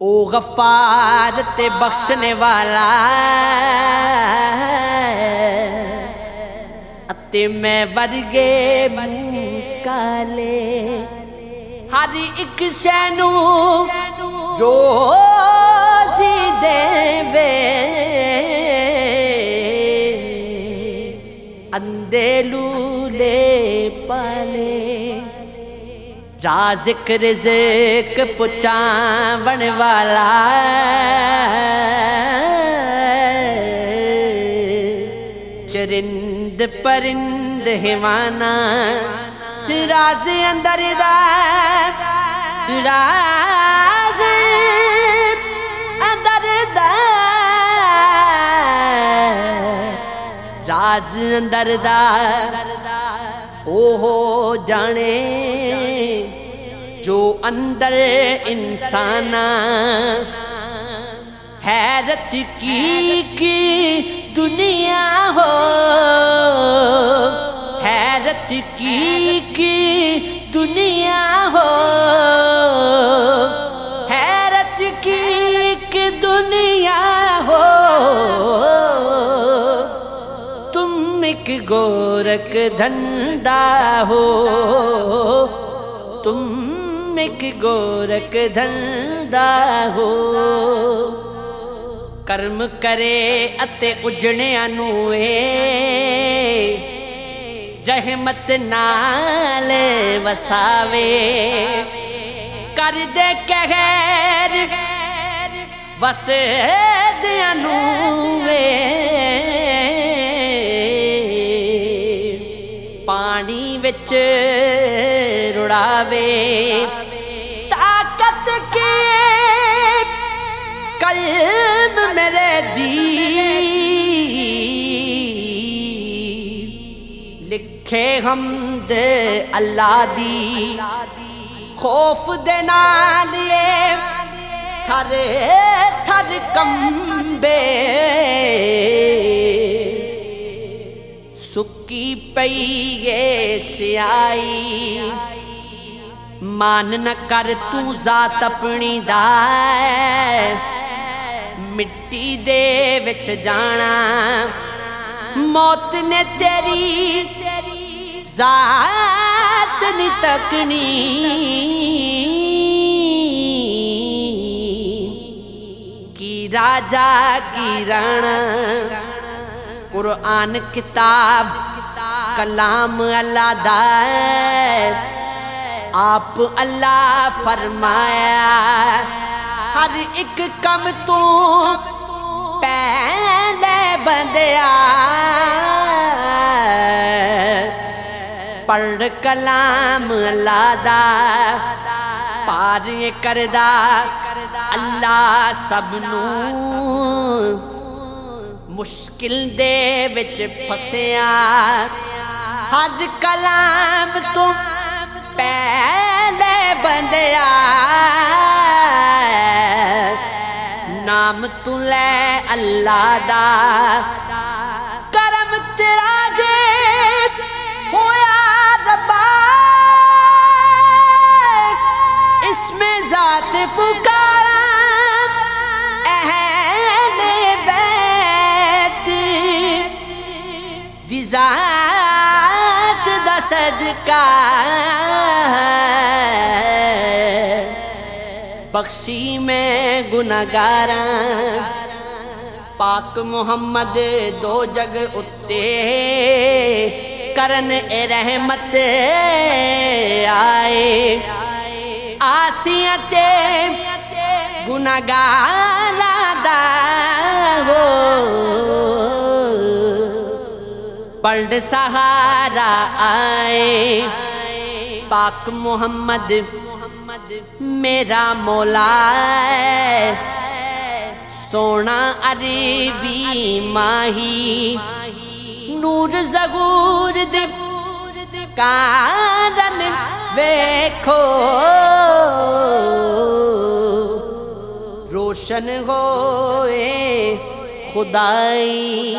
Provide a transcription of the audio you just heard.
او غفار تے بخشنے والا اتے میں ورگے کالے ہر ایک شے نوں روزی دے وے اندے لولے پالے رازق رزق پہنچاون والا چرند پرند حیوانا راز اندر دا راز اندر دا راز اندر دا او ہو جانے جو اندر انسانا حیرت کی دنیا ہو حیرت کی دنیا ہو حیرت کی دنیا ہو تم ایک گورکھ دھندا ہو تم ایک گورکھ دھندا ہو کرم کرے اتے اجڑیاں نوں رحمت نال وساوے کر دے قہر وسدیاں نوں پانی وچ رڑاوے طاقت کی قلب میرے دی لکھے حمد اللہ دی خوف دے نال تھر تھر کمبے سکی پئی سیائی مان نہ کر تو ذات اپنی دا مٹی دے وچ جانا موت نے تیری ذات نہیں تکنی کی راجا کی رانا قرآن کتاب کلام اللہ دا آپ اللہ فرمایا ہر ایک کم تو پہلے بندیا پڑھ کلام اللہ دا پار کردا اللہ سب نوں مشکل دے وچ پھسیا ہر کلام تو پہلے بندیا نام تو لے اللہ دا کرم تیرا جے ہویا ربا اس میں ذات پکارا اہل بیت دی ذات دا صدقہ بخشی میں گناہگاراں پاک محمد دو جگ اتے کرن اے رحمت آئے آسیاں تے گناہگاراں دا ہو پڑھ سہارا آئے پاک محمد میرا مولا سونا عربی ماہی نور ظہور دے کارن ویکھو روشن ہوئے خدائی